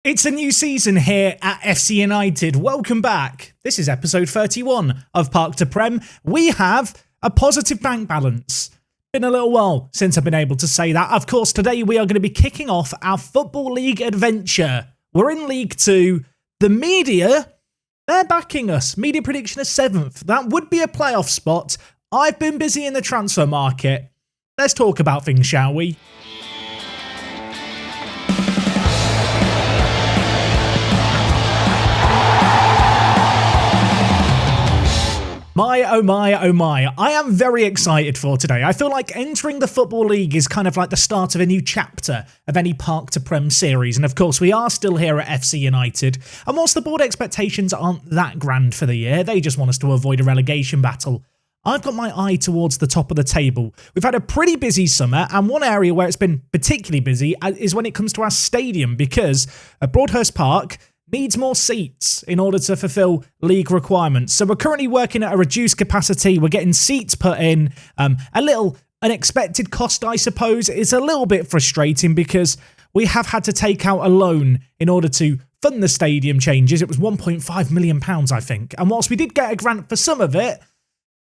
It's a new season here at FC United. Welcome back. This is episode 31 of Park to Prem. We have a positive bank balance. Been a little while since I've been able to say that. Of course, today we are going to be kicking off our Football League adventure. We're in League 2. The media, they're backing us. Media prediction is 7th. That would be a playoff spot. I've been busy in the transfer market. Let's talk about things, shall we? My, oh my, oh my. I am very excited for today. I feel like entering the Football League is kind of like the start of a new chapter of any Park to Prem series. And of course, we are still here at FC United. And whilst the board expectations aren't that grand for the year, they just want us to avoid a relegation battle. I've got my eye towards the top of the table. We've had a pretty busy summer, and one area where it's been particularly busy is when it comes to our stadium, because at Broadhurst Park needs more seats in order to fulfill league requirements. So we're currently working at a reduced capacity. We're getting seats put in. A little unexpected cost, I suppose. It's a little bit frustrating because we have had to take out a loan in order to fund the stadium changes. It was £1.5 million, I think. And whilst we did get a grant for some of it,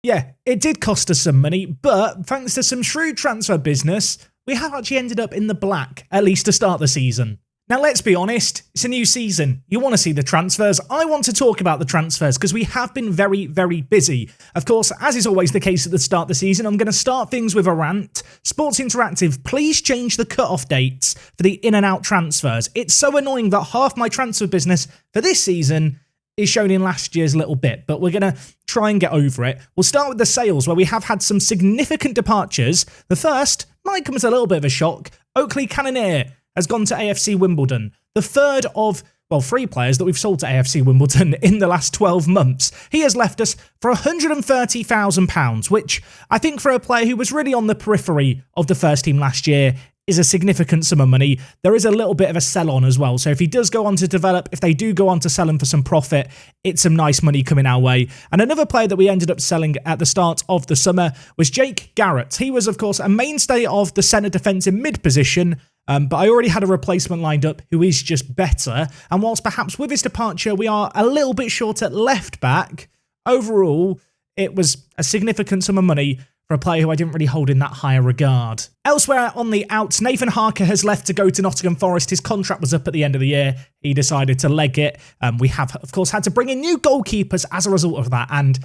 yeah, it did cost us some money. But thanks to some shrewd transfer business, we have actually ended up in the black, at least to start the season. Now, let's be honest, it's a new season. You want to see the transfers. I want to talk about the transfers because we have been very, very busy. Of course, as is always the case at the start of the season, I'm going to start things with a rant. Sports Interactive, please change the cut-off dates for the in and out transfers. It's so annoying that half my transfer business for this season is shown in last year's little bit, but we're going to try and get over it. We'll start with the sales, where we have had some significant departures. The first might come as a little bit of a shock. Oakley Cannonier has gone to AFC Wimbledon. The third of, well, 3 players that we've sold to AFC Wimbledon in the last 12 months. He has left us for £130,000, which I think for a player who was really on the periphery of the first team last year is a significant sum of money. There is a little bit of a sell-on as well. So if he does go on to develop, if they do go on to sell him for some profit, it's some nice money coming our way. And another player that we ended up selling at the start of the summer was Jake Garrett. He was, of course, a mainstay of the centre defence in mid position, but I already had a replacement lined up who is just better. And whilst perhaps with his departure, we are a little bit short at left back, overall, it was a significant sum of money for a player who I didn't really hold in that higher regard. Elsewhere on the outs, Nathan Harker has left to go to Nottingham Forest. His contract was up at the end of the year. He decided to leg it. We have, of course, had to bring in new goalkeepers as a result of that. And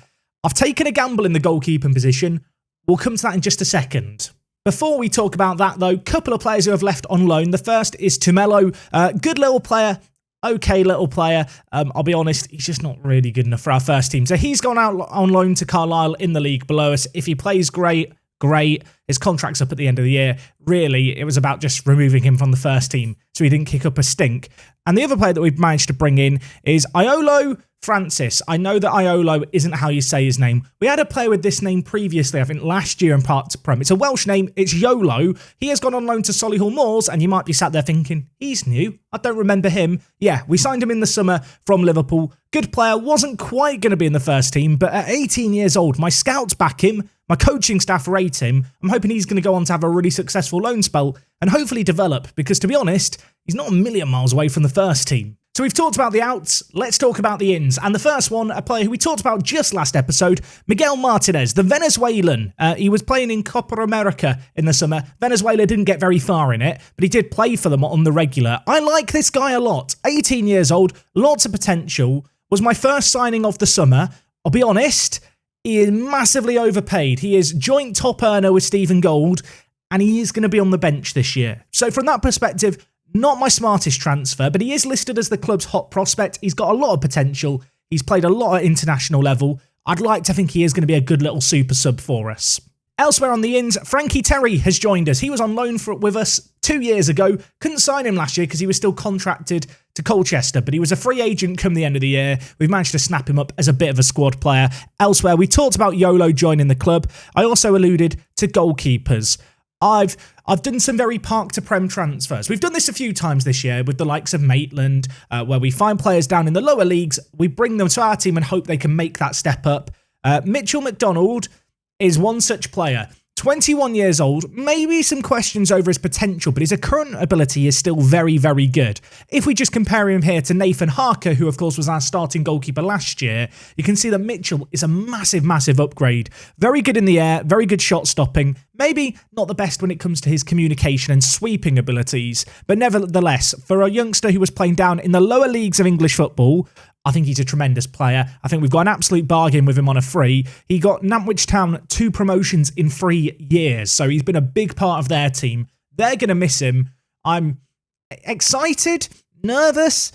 I've taken a gamble in the goalkeeping position. We'll come to that in just a second. Before we talk about that, though, a couple of players who have left on loan. The first is Tumelo. Good little player. Okay little player. I'll be honest, he's just not really good enough for our first team. So he's gone out on loan to Carlisle in the league below us. If he plays great. His contract's up at the end of the year. Really, it was about just removing him from the first team so he didn't kick up a stink. And the other player that we've managed to bring in is Iolo Francis. I know that Iolo isn't how you say his name. We had a player with this name previously, I think last year in Park to Prem. It's a Welsh name. It's Yolo. He has gone on loan to Solihull Moors, and you might be sat there thinking, he's new. I don't remember him. Yeah, we signed him in the summer from Liverpool. Good player. Wasn't quite going to be in the first team, but at 18 years old, my scouts back him. My coaching staff rate him. I'm hoping he's going to go on to have a really successful loan spell and hopefully develop, because to be honest, he's not a million miles away from the first team. So we've talked about the outs, let's talk about the ins. And the first one, a player who we talked about just last episode, Miguel Martinez, the Venezuelan. He was playing in Copa America in the summer. Venezuela didn't get very far in it, but he did play for them on the regular. I like this guy a lot. 18 years old, lots of potential. Was my first signing of the summer. I'll be honest, he is massively overpaid. He is joint top earner with Stephen Gold, and he is going to be on the bench this year. So from that perspective, not my smartest transfer, but he is listed as the club's hot prospect. He's got a lot of potential. He's played a lot at international level. I'd like to think he is going to be a good little super sub for us. Elsewhere on the ins, Frankie Terry has joined us. He was on loan with us 2 years ago. Couldn't sign him last year because he was still contracted to Colchester, but he was a free agent come the end of the year. We've managed to snap him up as a bit of a squad player. Elsewhere, we talked about Yolo joining the club. I also alluded to goalkeepers. I've done some very Park to Prem transfers. We've done this a few times this year with the likes of Maitland, where we find players down in the lower leagues, we bring them to our team and hope they can make that step up. Mcdonald is one such player. 21 years old, maybe some questions over his potential, but his current ability is still very, very good. If we just compare him here to Nathan Harker, who of course was our starting goalkeeper last year, you can see that Mitchell is a massive, massive upgrade. Very good in the air, very good shot stopping, maybe not the best when it comes to his communication and sweeping abilities, but nevertheless, for a youngster who was playing down in the lower leagues of English football, I think he's a tremendous player. I think we've got an absolute bargain with him on a free. He got Nantwich Town 2 promotions in 3 years, so he's been a big part of their team. They're going to miss him. I'm excited, nervous.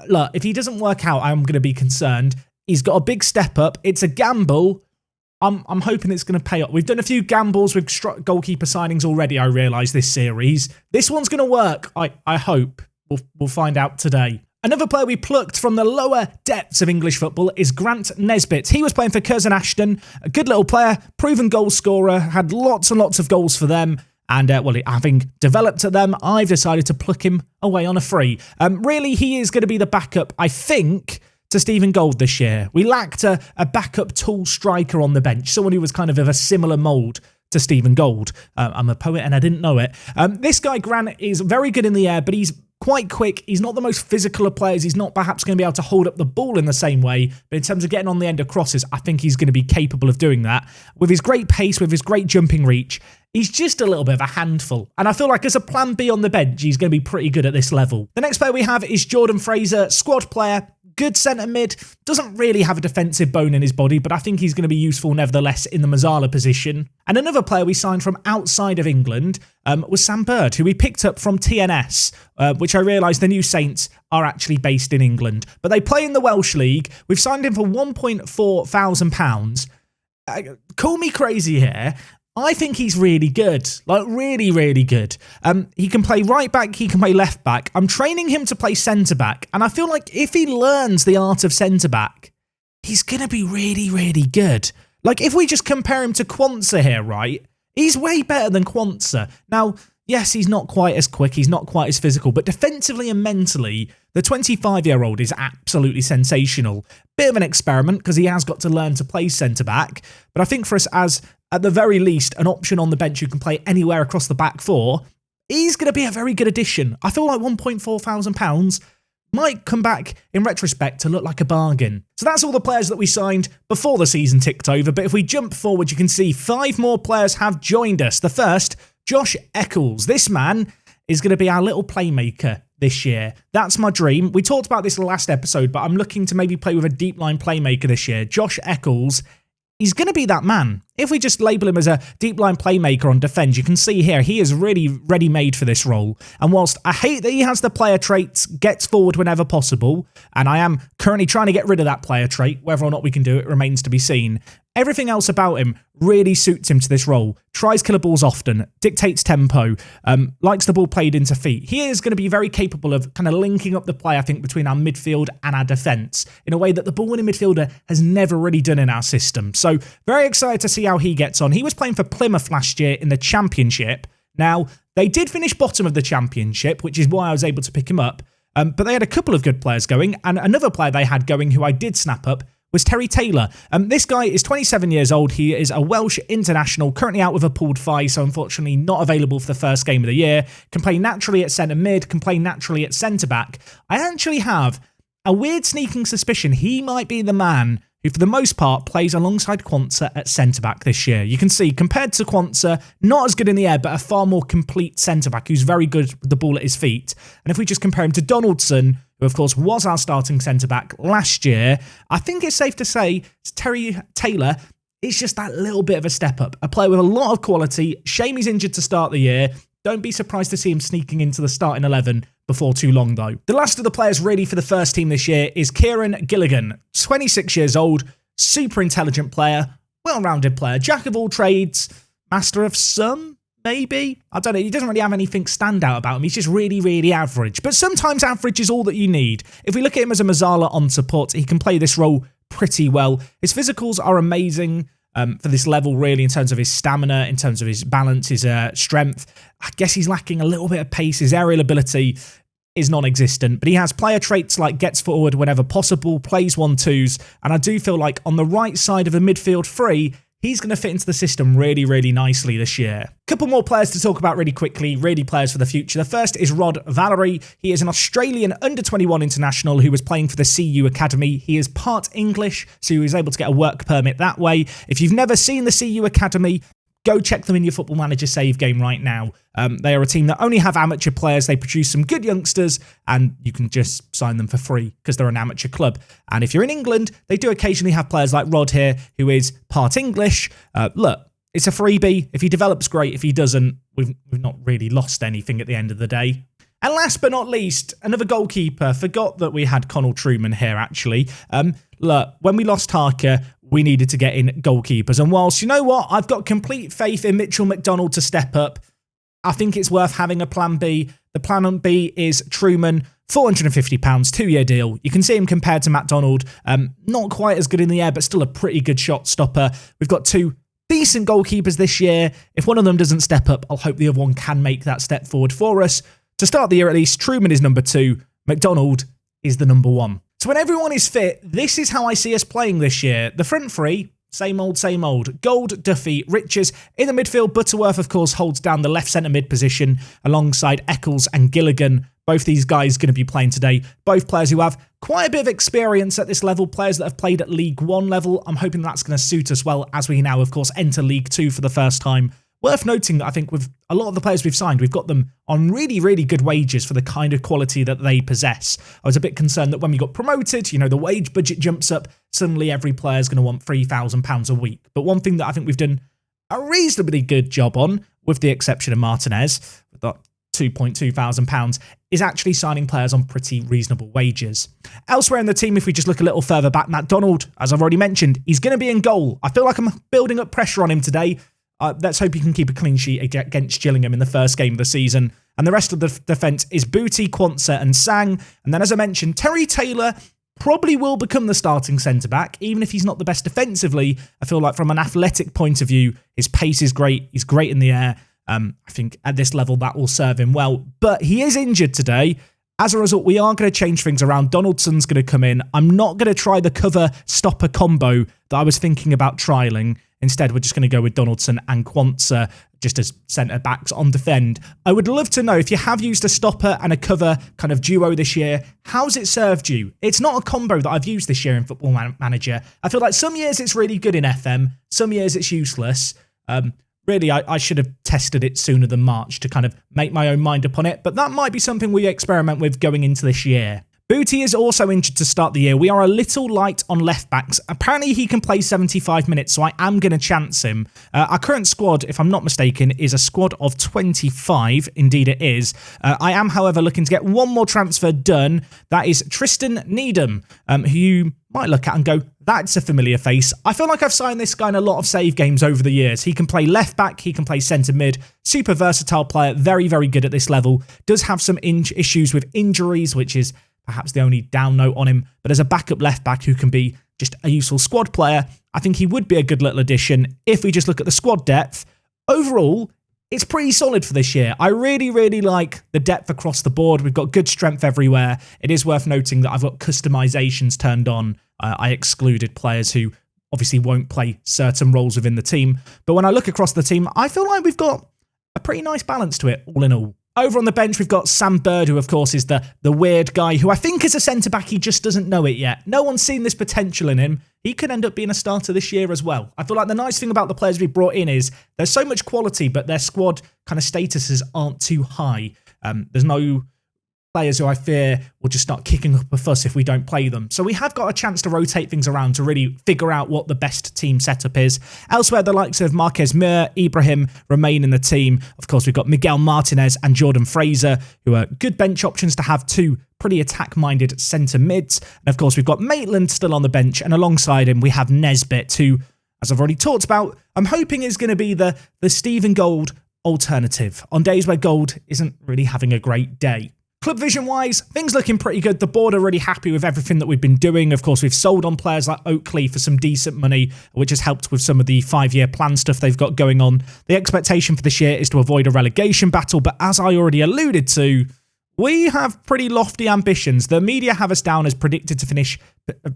Look, if he doesn't work out, I'm going to be concerned. He's got a big step up. It's a gamble. I'm hoping it's going to pay off. We've done a few gambles with goalkeeper signings already, I realise, this series. This one's going to work, I hope. We'll find out today. Another player we plucked from the lower depths of English football is Grant Nesbitt. He was playing for Curzon Ashton, a good little player, proven goal scorer, had lots and lots of goals for them. And, having developed at them, I've decided to pluck him away on a free. Really, he is going to be the backup, I think, to Stephen Gold this year. We lacked a backup tall striker on the bench, someone who was kind of a similar mould to Stephen Gold. I'm a poet and I didn't know it. This guy, Grant, is very good in the air, but he's quite quick. He's not the most physical of players. He's not perhaps going to be able to hold up the ball in the same way, but in terms of getting on the end of crosses, I think he's going to be capable of doing that. With his great pace, with his great jumping reach, he's just a little bit of a handful. And I feel like as a plan B on the bench, he's going to be pretty good at this level. The next player we have is Jordan Fraser, squad player, good centre mid, doesn't really have a defensive bone in his body, but I think he's going to be useful nevertheless in the Mazzala position. And another player we signed from outside of England was Sam Bird, who we picked up from TNS, which I realise the new Saints are actually based in England. But they play in the Welsh League. We've signed him for £1,400. Call me crazy here. I think he's really good, like really, really good. He can play right back, he can play left back. I'm training him to play centre back, and I feel like if he learns the art of centre back, he's going to be really, really good. Like if we just compare him to Quansah here, right? He's way better than Quansah. Now, yes, he's not quite as quick, he's not quite as physical, but defensively and mentally, the 25-year-old is absolutely sensational. Bit of an experiment because he has got to learn to play centre-back, but I think for us as, at the very least, an option on the bench who can play anywhere across the back four, he's going to be a very good addition. I feel like £1,400 might come back in retrospect to look like a bargain. So that's all the players that we signed before the season ticked over, but if we jump forward, you can see 5 more players have joined us. The first, Josh Eccles. This man is going to be our little playmaker this year. That's my dream. We talked about this last episode, but I'm looking to maybe play with a deep line playmaker this year. Josh Eccles, he's going to be that man. If we just label him as a deep line playmaker on defence, you can see here, he is really ready-made for this role. And whilst I hate that he has the player traits, gets forward whenever possible, and I am currently trying to get rid of that player trait, whether or not we can do it remains to be seen. Everything else about him really suits him to this role. Tries killer balls often, dictates tempo, likes the ball played into feet. He is going to be very capable of kind of linking up the play, I think, between our midfield and our defence in a way that the ball-winning midfielder has never really done in our system. So very excited to see how he gets on. He was playing for Plymouth last year in the Championship. Now, they did finish bottom of the Championship, which is why I was able to pick him up. But they had a couple of good players going, and another player they had going who I did snap up was Terry Taylor. This guy is 27 years old. He is a Welsh international, currently out with a pulled thigh, so unfortunately not available for the first game of the year. Can play naturally at centre mid, can play naturally at centre back. I actually have a weird sneaking suspicion he might be the man who for the most part plays alongside Quansah at centre-back this year. You can see, compared to Quansah, not as good in the air, but a far more complete centre-back who's very good with the ball at his feet. And if we just compare him to Donaldson, who of course was our starting centre-back last year, I think it's safe to say Terry Taylor is just that little bit of a step up. A player with a lot of quality. Shame he's injured to start the year. Don't be surprised to see him sneaking into the starting 11 before too long, though. The last of the players ready for the first team this year is Kieran Gilligan, 26 years old, super intelligent player, well-rounded player, jack of all trades, master of some, maybe? I don't know, he doesn't really have anything stand out about him, he's just really, really average. But sometimes average is all that you need. If we look at him as a Mazzala on support, he can play this role pretty well. His physicals are amazing. For this level, really, in terms of his stamina, in terms of his balance, his strength. I guess he's lacking a little bit of pace. His aerial ability is non-existent, but he has player traits like gets forward whenever possible, plays 1-2s, and I do feel like on the right side of the midfield three, he's going to fit into the system really, really nicely this year. Couple more players to talk about really quickly, really players for the future. The first is Valerie. He is an Australian under-21 international who was playing for the CU Academy. He is part English, so he was able to get a work permit that way. If you've never seen the CU Academy, go check them in your Football Manager save game right now. They are a team that only have amateur players. They produce some good youngsters, and you can just sign them for free because they're an amateur club. And if you're in England, they do occasionally have players like Rod here, who is part English. Look, it's a freebie. If he develops, great. If he doesn't, we've not really lost anything at the end of the day. And last but not least, another goalkeeper. Forgot that we had Connell Truman here, actually. Look, when we lost Harker, we needed to get in goalkeepers. And whilst, you know what, I've got complete faith in Mitchell Mcdonald to step up, I think it's worth having a plan B. The plan B is Truman, £450, 2-year deal. You can see him compared to McDonald. Not quite as good in the air, but still a pretty good shot stopper. We've got two decent goalkeepers this year. If one of them doesn't step up, I'll hope the other one can make that step forward for us. To start the year at least, Truman is number 2. McDonald is the number 1. So when everyone is fit, this is how I see us playing this year. The front three, same old, same old. Gold, Duffy, Riches. In the midfield, Butterworth, of course, holds down the left centre mid position alongside Eccles and Gilligan. Both these guys going to be playing today. Both players who have quite a bit of experience at this level, players that have played at League 1 level. I'm hoping that's going to suit us well as we now, of course, enter League 2 for the first time. Worth noting that I think with a lot of the players we've signed, we've got them on really, really good wages for the kind of quality that they possess. I was a bit concerned that when we got promoted, you know, the wage budget jumps up, suddenly every player is going to want £3,000 a week. But one thing that I think we've done a reasonably good job on, with the exception of Martinez, with that £2,200, is actually signing players on pretty reasonable wages. Elsewhere in the team, if we just look a little further back, Mcdonald, as I've already mentioned, he's going to be in goal. I feel like I'm building up pressure on him today. Let's hope he can keep a clean sheet against Gillingham in the first game of the season. And the rest of the defence is Booty, Quansah and Sang. And then, as I mentioned, Terry Taylor probably will become the starting centre-back, even if he's not the best defensively. I feel like from an athletic point of view, his pace is great. He's great in the air. I think at this level, that will serve him well. But he is injured today. As a result, we are going to change things around. Donaldson's going to come in. I'm not going to try the cover-stopper combo that I was thinking about trialling. Instead, we're just going to go with Donaldson and Quansah just as centre-backs on defend. I would love to know if you have used a stopper and a cover kind of duo this year, how's it served you? It's not a combo that I've used this year in Football Manager. I feel like some years it's really good in FM, some years it's useless. Really, I should have tested it sooner than March to kind of make my own mind up on it, but that might be something we experiment with going into this year. Booty is also injured to start the year. We are a little light on left backs. Apparently he can play 75 minutes, so I am going to chance him. Our current squad, if I'm not mistaken, is a squad of 25. Indeed it is. I am, however, looking to get one more transfer done. That is Tristan Needham, who you might look at and go, that's a familiar face. I feel like I've signed this guy in a lot of save games over the years. He can play left back, he can play centre mid, super versatile player, very, very good at this level. Does have some issues with injuries, which is perhaps the only down note on him, but as a backup left back who can be just a useful squad player, I think he would be a good little addition if we just look at the squad depth. Overall, it's pretty solid for this year. I really, really like the depth across the board. We've got good strength everywhere. It is worth noting that I've got customizations turned on. I excluded players who obviously won't play certain roles within the team. But when I look across the team, I feel like we've got a pretty nice balance to it, all in all. Over on the bench, we've got Sam Bird, who, of course, is the weird guy who I think is a centre-back. He just doesn't know it yet. No one's seen this potential in him. He could end up being a starter this year as well. I feel like the nice thing about the players we brought in is there's so much quality, but their squad kind of statuses aren't too high. There's no players who I fear will just start kicking up a fuss if we don't play them. So we have got a chance to rotate things around to really figure out what the best team setup is. Elsewhere, the likes of Marquez Mir, Ibrahim remain in the team. Of course, we've got Miguel Martinez and Jordan Fraser, who are good bench options to have two pretty attack-minded centre mids. And of course, we've got Maitland still on the bench, and alongside him, we have Nesbitt, who, as I've already talked about, I'm hoping is going to be the Stephen Gold alternative on days where Gold isn't really having a great day. Club vision-wise, things looking pretty good. The board are really happy with everything that we've been doing. Of course, we've sold on players like Oakley for some decent money, which has helped with some of the 5-year plan stuff they've got going on. The expectation for this year is to avoid a relegation battle, but as I already alluded to, we have pretty lofty ambitions. The media have us down as predicted to finish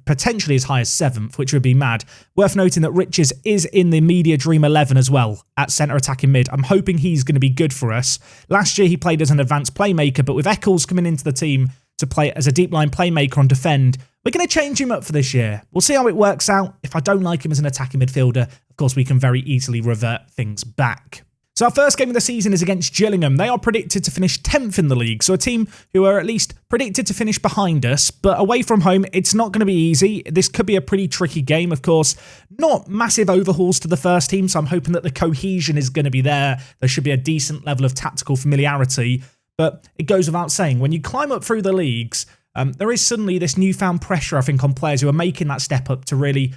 potentially as high as 7th, which would be mad. Worth noting that Riches is in the media dream 11 as well at centre attacking mid. I'm hoping he's going to be good for us. Last year he played as an advanced playmaker, but with Eccles coming into the team to play as a deep line playmaker on defend, we're going to change him up for this year. We'll see how it works out. If I don't like him as an attacking midfielder, of course we can very easily revert things back. So our first game of the season is against Gillingham. They are predicted to finish 10th in the league, so a team who are at least predicted to finish behind us, but away from home, it's not going to be easy. This could be a pretty tricky game, of course. Not massive overhauls to the first team, so I'm hoping that the cohesion is going to be there. There should be a decent level of tactical familiarity, but it goes without saying, when you climb up through the leagues, there is suddenly this newfound pressure, I think, on players who are making that step up to really,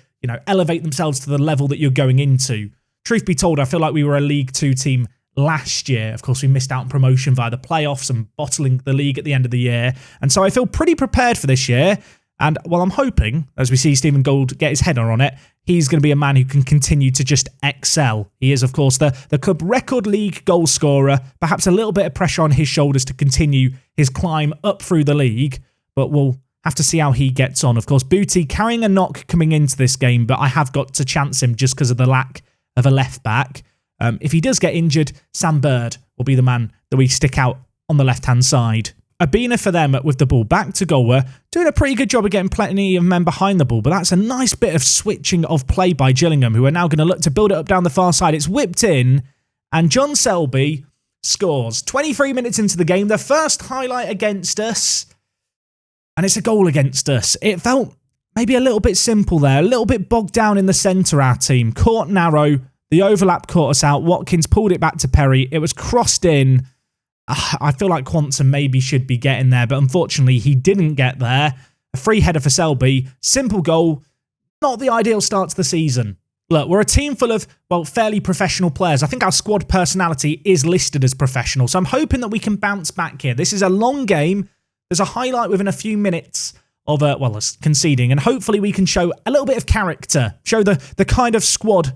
elevate themselves to the level that you're going into. Truth be told, I feel like we were a League 2 team last year. Of course, we missed out on promotion via the playoffs and bottling the league at the end of the year. And so I feel pretty prepared for this year. And while I'm hoping, as we see Stephen Gould get his header on it, he's going to be a man who can continue to just excel. He is, of course, the club record league goal scorer. Perhaps a little bit of pressure on his shoulders to continue his climb up through the league. But we'll have to see how he gets on. Of course, Booty carrying a knock coming into this game, but I have got to chance him just because of the lack of a left back. If he does get injured, Sam Bird will be the man that we stick out on the left-hand side. Abina for them with the ball back to goal. We're doing a pretty good job of getting plenty of men behind the ball, but that's a nice bit of switching of play by Gillingham, who are now going to look to build it up down the far side. It's whipped in, and John Selby scores. 23 minutes into the game, the first highlight against us, and it's a goal against us. It felt maybe a little bit simple there, a little bit bogged down in the centre, our team. Caught narrow, the overlap caught us out. Watkins pulled it back to Perry. It was crossed in. I feel like Quantum maybe should be getting there, but unfortunately he didn't get there. A free header for Selby. Simple goal. Not the ideal start to the season. Look, we're a team full of, fairly professional players. I think our squad personality is listed as professional, so I'm hoping that we can bounce back here. This is a long game. There's a highlight within a few minutes of us conceding, and hopefully we can show a little bit of character, show the kind of squad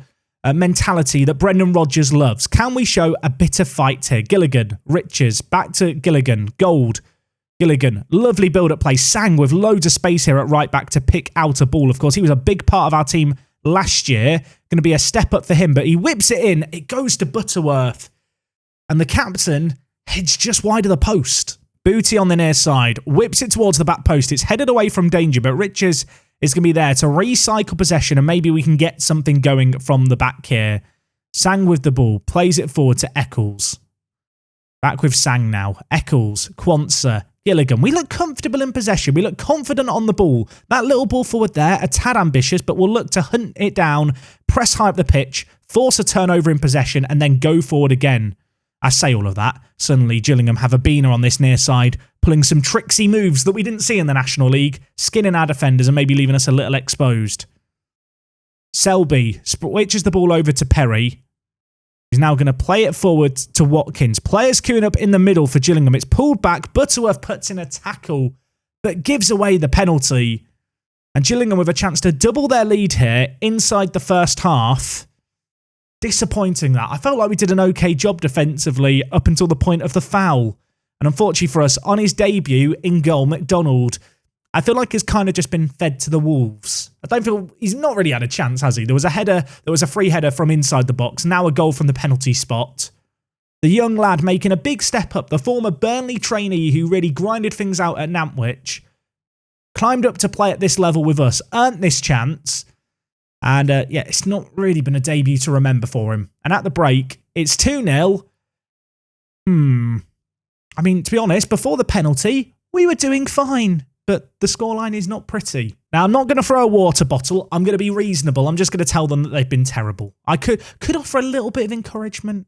mentality that Brendan Rodgers loves. Can we show a bit of fight here? Gilligan, Riches, back to Gilligan, Gold, Gilligan, lovely build-up play. Sang with loads of space here at right back to pick out a ball. Of course, he was a big part of our team last year. Going to be a step up for him, but he whips it in. It goes to Butterworth, and the captain heads just wide of the post. Booty on the near side, whips it towards the back post. It's headed away from danger, but Riches is going to be there to recycle possession, and maybe we can get something going from the back here. Sang with the ball, plays it forward to Eccles. Back with Sang now. Eccles, Quantza, Gilligan. We look comfortable in possession. We look confident on the ball. That little ball forward there, a tad ambitious, but we'll look to hunt it down, press high up the pitch, force a turnover in possession, and then go forward again. I say all of that. Suddenly, Gillingham have a beaner on this near side, pulling some tricksy moves that we didn't see in the National League, skinning our defenders and maybe leaving us a little exposed. Selby switches the ball over to Perry. He's now going to play it forward to Watkins. Players queuing up in the middle for Gillingham. It's pulled back. Butterworth puts in a tackle, but gives away the penalty. And Gillingham with a chance to double their lead here inside the first half. Disappointing that. I felt like we did an okay job defensively up until the point of the foul. And unfortunately for us, on his debut in goal, Mcdonald, I feel like he's kind of just been fed to the wolves. I don't feel he's not really had a chance, has he? There was a free header from inside the box. Now a goal from the penalty spot. The young lad making a big step up. The former Burnley trainee who really grinded things out at Nantwich. Climbed up to play at this level with us. Earned this chance. And it's not really been a debut to remember for him. And at the break, it's 2-0. I mean, to be honest, before the penalty, we were doing fine. But the scoreline is not pretty. Now, I'm not going to throw a water bottle. I'm going to be reasonable. I'm just going to tell them that they've been terrible. I could offer a little bit of encouragement.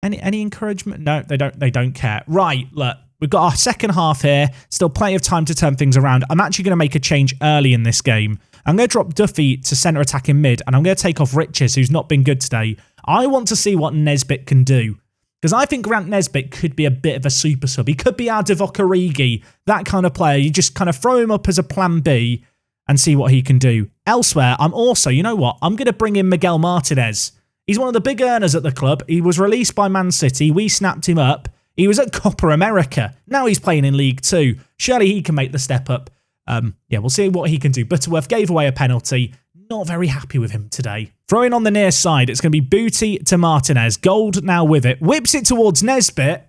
Any encouragement? No, they don't care. Right, look. We've got our second half here. Still plenty of time to turn things around. I'm actually going to make a change early in this game. I'm going to drop Duffy to centre attack in mid, and I'm going to take off Riches, who's not been good today. I want to see what Nesbitt can do. Because I think Grant Nesbitt could be a bit of a super sub. He could be our Divock Origi, that kind of player. You just kind of throw him up as a plan B and see what he can do. Elsewhere, I'm also, you know what? I'm going to bring in Miguel Martinez. He's one of the big earners at the club. He was released by Man City. We snapped him up. He was at Copa America. Now he's playing in League 2. Surely he can make the step up. Yeah, we'll see what he can do. Butterworth gave away a penalty. Not very happy with him today. Throwing on the near side, it's going to be Booty to Martinez. Gold now with it. Whips it towards Nesbitt.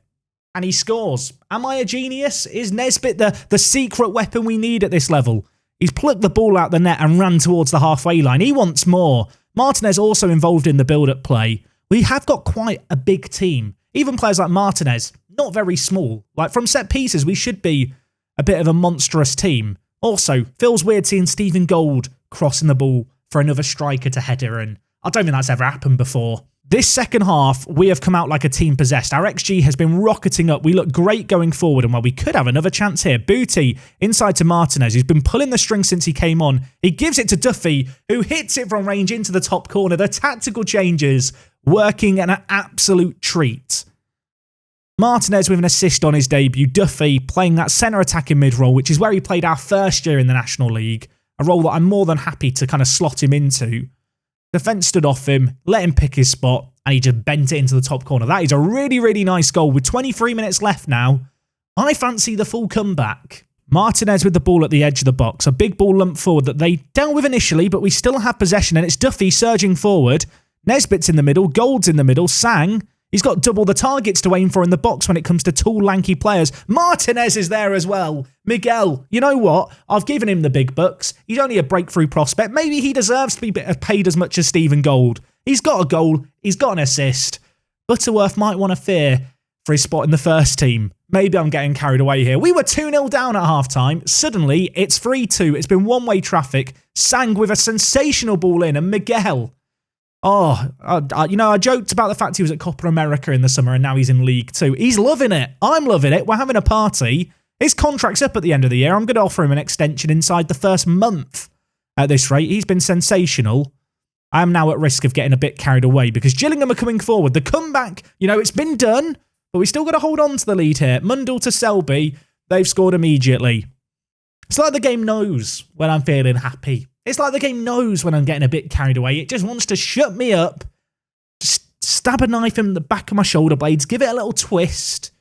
And he scores. Am I a genius? Is Nesbitt the secret weapon we need at this level? He's plucked the ball out the net and ran towards the halfway line. He wants more. Martinez also involved in the build-up play. We have got quite a big team. Even players like Martinez, not very small. Like from set pieces, we should be a bit of a monstrous team. Also, feels weird seeing Stephen Gold crossing the ball for another striker to header, and I don't think that's ever happened before. This second half, we have come out like a team possessed. Our XG has been rocketing up. We look great going forward, and while we could have another chance here, Booty inside to Martinez, who's been pulling the string since he came on. He gives it to Duffy, who hits it from range into the top corner. The tactical changes working an absolute treat. Martinez with an assist on his debut. Duffy playing that centre attacking mid-role, which is where he played our first year in the National League. A role that I'm more than happy to kind of slot him into. Defence stood off him, let him pick his spot, and he just bent it into the top corner. That is a really, really nice goal. With 23 minutes left now, I fancy the full comeback. Martinez with the ball at the edge of the box. A big ball lump forward that they dealt with initially, but we still have possession, and it's Duffy surging forward. Nesbitt's in the middle, Gold's in the middle, Sang. He's got double the targets to aim for in the box when it comes to tall, lanky players. Martinez is there as well. Miguel, you know what? I've given him the big bucks. He's only a breakthrough prospect. Maybe he deserves to be paid as much as Stephen Gold. He's got a goal. He's got an assist. Butterworth might want to fear for his spot in the first team. Maybe I'm getting carried away here. We were 2-0 down at half-time. Suddenly, it's 3-2. It's been one-way traffic. Sang with a sensational ball in, and Miguel... I joked about the fact he was at Copa America in the summer and now he's in League 2. He's loving it. I'm loving it. We're having a party. His contract's up at the end of the year. I'm going to offer him an extension inside the first month. At this rate, he's been sensational. I am now at risk of getting a bit carried away because Gillingham are coming forward. The comeback, it's been done, but we still got to hold on to the lead here. Mundell to Selby. They've scored immediately. It's like the game knows when I'm feeling happy. It's like the game knows when I'm getting a bit carried away. It just wants to shut me up, just stab a knife in the back of my shoulder blades, give it a little twist.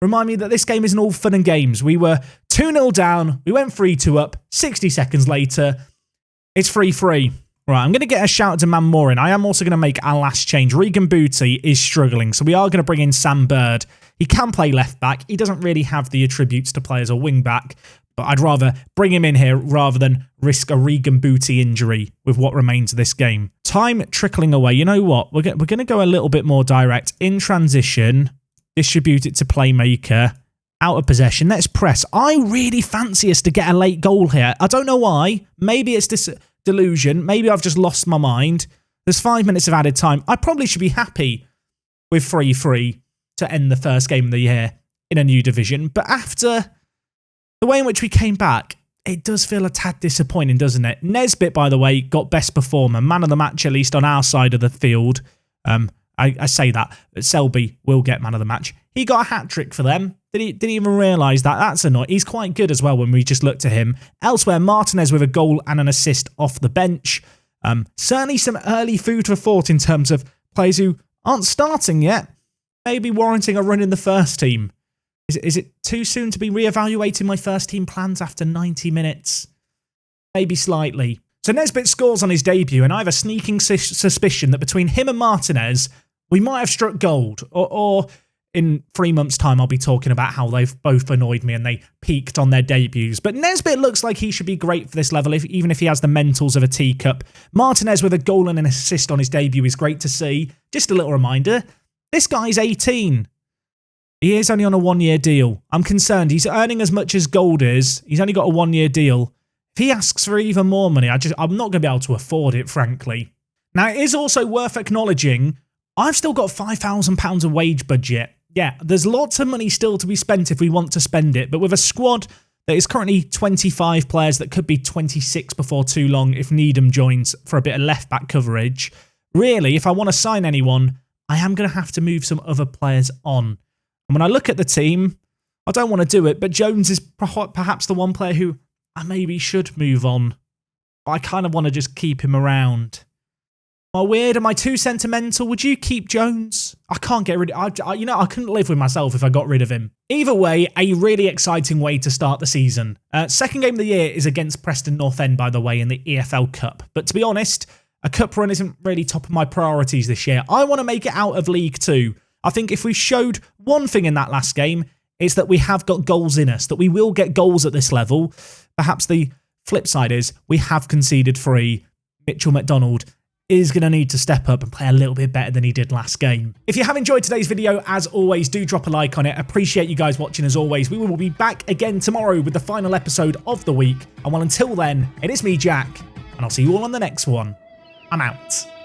Remind me that this game isn't all fun and games. We were 2-0 down. We went 3-2 up. 60 seconds later, it's 3-3. Right, I'm going to get a shout out to Man Morin. I am also going to make our last change. Regan Booty is struggling, so we are going to bring in Sam Bird. He can play left back. He doesn't really have the attributes to play as a wing back. But I'd rather bring him in here rather than risk a Regan Booty injury with what remains of this game. Time trickling away. You know what? We're going to go a little bit more direct. In transition, distribute it to playmaker. Out of possession. Let's press. I really fancy us to get a late goal here. I don't know why. Maybe it's this delusion. Maybe I've just lost my mind. There's 5 minutes of added time. I probably should be happy with 3-3 to end the first game of the year in a new division. But after... the way in which we came back, it does feel a tad disappointing, doesn't it? Nesbitt, by the way, got best performer, man of the match, at least on our side of the field. I say that, but Selby will get man of the match. He got a hat-trick for them. Did he even realise that? That's annoying. He's quite good as well when we just looked at him. Elsewhere, Martinez with a goal and an assist off the bench. Certainly some early food for thought in terms of players who aren't starting yet, maybe warranting a run in the first team. Is it too soon to be reevaluating my first team plans after 90 minutes? Maybe slightly. So Nesbitt scores on his debut, and I have a sneaking suspicion that between him and Martinez, we might have struck gold. Or in 3 months' time, I'll be talking about how they've both annoyed me and they peaked on their debuts. But Nesbitt looks like he should be great for this level, even if he has the mentals of a teacup. Martinez with a goal and an assist on his debut is great to see. Just a little reminder, this guy's 18. He is only on a 1-year deal. I'm concerned. He's earning as much as Gold is. He's only got a 1-year deal. If he asks for even more money, I'm not going to be able to afford it, frankly. Now, it is also worth acknowledging, I've still got £5,000 of wage budget. Yeah, there's lots of money still to be spent if we want to spend it, but with a squad that is currently 25 players that could be 26 before too long if Needham joins for a bit of left-back coverage, really, if I want to sign anyone, I am going to have to move some other players on. And when I look at the team, I don't want to do it, but Jones is perhaps the one player who I maybe should move on. But I kind of want to just keep him around. Am I weird? Am I too sentimental? Would you keep Jones? I can't get rid of him. I couldn't live with myself if I got rid of him. Either way, a really exciting way to start the season. Second game of the year is against Preston North End, by the way, in the EFL Cup. But to be honest, a cup run isn't really top of my priorities this year. I want to make it out of League 2. I think if we showed one thing in that last game, it's that we have got goals in us, that we will get goals at this level. Perhaps the flip side is we have conceded 3. Mcdonald is going to need to step up and play a little bit better than he did last game. If you have enjoyed today's video, as always, do drop a like on it. Appreciate you guys watching as always. We will be back again tomorrow with the final episode of the week. And well, until then, it is me, Jack, and I'll see you all on the next one. I'm out.